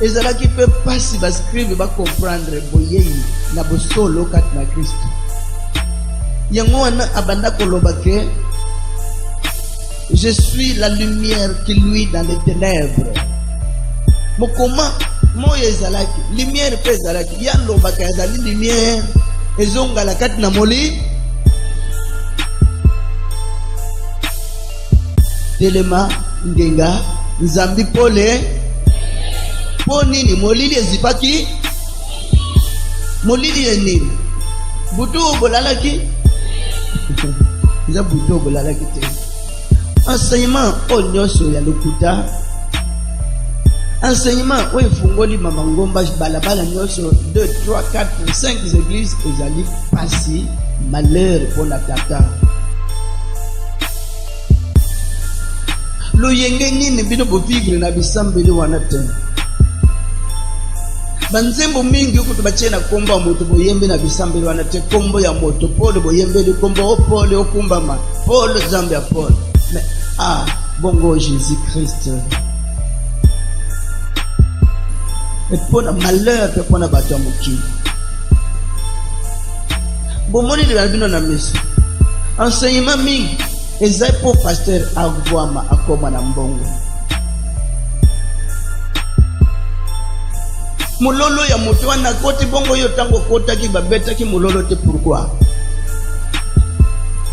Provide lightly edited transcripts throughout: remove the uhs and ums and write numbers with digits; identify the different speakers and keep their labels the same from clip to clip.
Speaker 1: ezala qui peut pas si bascrire ba comprendre boyei na bosolo kat na Christ. Yango wana abanda koloba ke je suis la lumière qui luit dans les ténèbres. Mokoma moyo ezalaki lumière pe ezalaki ya loba ka ezali lumière ezonga la kat na moli telema ngenga nzambi pole nini molili ezipaki molili nini butu bolalaki nza butu bolalaki te enseignement onyoso ya lokuta enseignement oyo efungoli mama ngomba balabala nyoso 2 3 4 5 églises ezali pasi malheur mpona tata loyenge nini bino bovivre na bisambeli wana te banzembo mingi ukuti bachena komba moto boyembe na bisambeli wana te kombo ya moto pole boyembeli kombo opole okumbama pole zambe ya pole mais bongo Jésus Christ et pour le malheur que pour la bateau moki bomoni de la bino na mesi enseignement mingi ezai pour pasteur agwama akoma na mbongo mulolo ya moto wana koti bongo yo tango kota ki babeta ki mulolo te pourquoi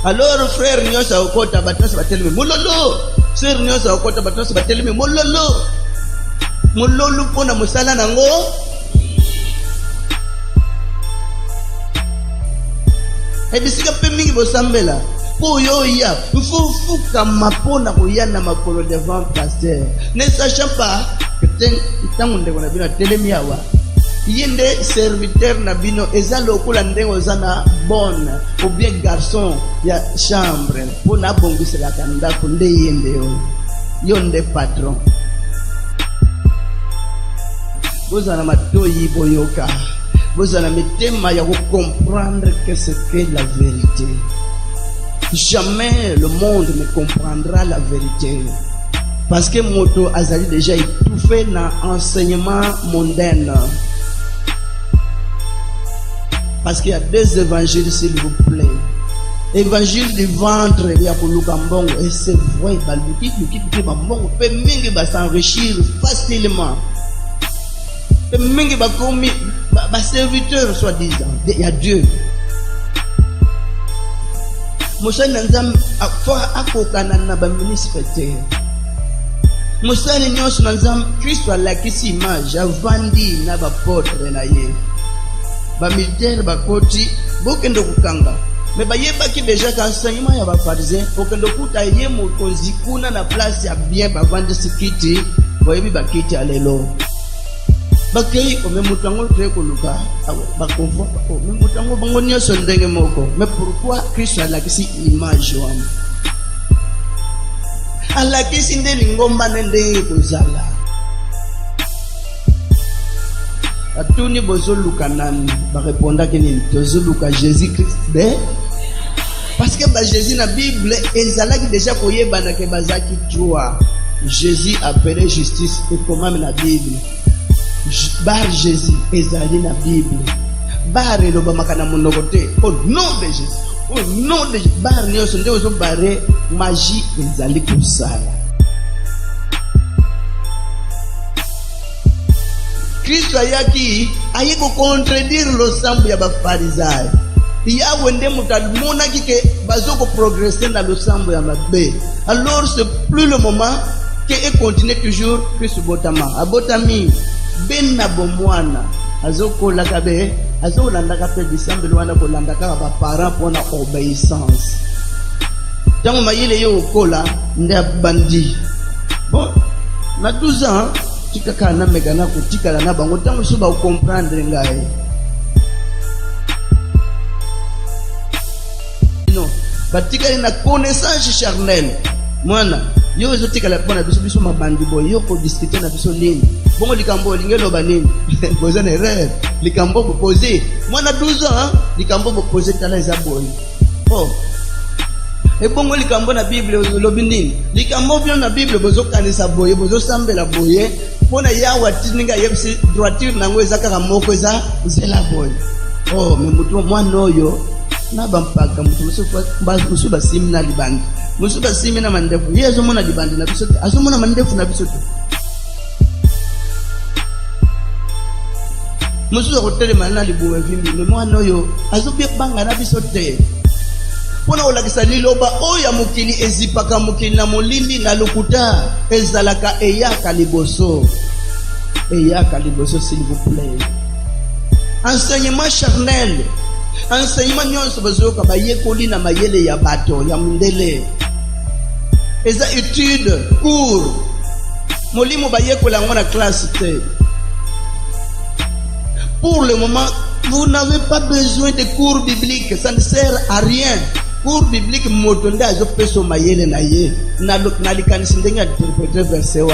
Speaker 1: alors frère nyosa okota batasa batelemi mulolo sœur nyosa okota batasa batelemi mulolo mulolo pona musala nango ebisika pe mingi bosambela po yo ya fufuka mapona koyana makolo devant pasteur ne sachant pas que tangu ndeko na bino telemi awa yende serviteur na bino ezalo okula ndengo zana bonne ou bien garçon ya chambre pona bongisa la kanda kunde yende yo nde patron vous allez matoyi boyoka vous allez metema ya comprendre que ce qu'est la vérité. Jamais le monde ne comprendra la vérité parce que moto azali déjà étouffé dans enseignement mondain. Parce qu'il y a 2 évangiles s'il vous plaît. Évangile du ventre ya koluka mbongo et c'est vrai baluki ba mbongo pe mingi ba s'enrichir facilement. Pe mingi ba komi ba serviteur soi-disant il y a Dieu. Moussa Nanzam a akokana na ba ministre te. Moussa nyonso Nanzam Christ a lakisi image avandi na ba porte na ye. Ba militaire ba koti bokendo kukanga. Mais bayeba ki déjà qu'enseignement ya ba pharisien okendo kuta ye mokonzi kuna na place ya bien ba vendre sikiti boyebi ba kiti alelo. Bakei ome mutango te koluka ba konvo ome mutango bango nyoso ndenge moko. Mais pourquoi Christ a lakisi image wana? Alakisi ndeli ngomba ndenge kozala. Atuni bozo luka nani ba répondre que ni tozo luka Jésus Christ be parce que ba Jésus na Bible ezalaki déjà koyeba na ke bazaki joie. Jésus appelé justice et comment na Bible bar Jésus ezali na Bible bar eloba makana monoko te au nom de Jésus au nom de bar nyoso nde ozo bare magie ezali kusala. Christ ayaki ayeko contredire l'ensemble ya ba pharisais. Ya wende mutamona kike bazoko progresser dans l'ensemble ya mabe. Alors c'est plus le moment que continue toujours Christ botama. Abotami ben na bomwana azoko lakabe azoko landaka pe disambe wana ko landaka ba parents pona obéissance. Tango mayele yo kola nda bandi. Bon, na 12 ans tikaka na megana kutikala na bango tango suba comprendre ngai non batikali na connaissance charnelle mwana yo ezotikala pona biso mabandi boy yo ko discuter na biso nini bongo likambo lingelo banini bozana erreur likambo poser mwana 12 ans likambo poser tala za boy oh et bongo likambo na Bible lobi nini likambo bien na Bible bozo kanisa boye bozo sambela boye pona yawa tininga yepsi droiture nango ezaka moko eza zela boy. Oh me mutu mwana oyo na bampaka mutu musu basimi na libandi. Musu basimi na mandefu. Yezo mona libandi na biso. Azomona mandefu na biso. Musu za hoteli mana libuwe vimbi. Me mwana oyo azobia banga na biso te. Pona olakisa liloba oya mukili ezipaka mukili na molindi na lokuta ezalaka eyaka liboso. Eyaka liboso s'il vous plaît. Enseignement charnel. Enseignement nyonso bazoka bayekoli na mayele ya bato ya mundele. Eza étude cours. Molimo bayekola ngona classe te. Pour le moment, vous n'avez pas besoin de cours bibliques, ça ne sert à rien. Cours biblique motonde azo peso mayele na ye na likanisi ndenge interpréter verset 1.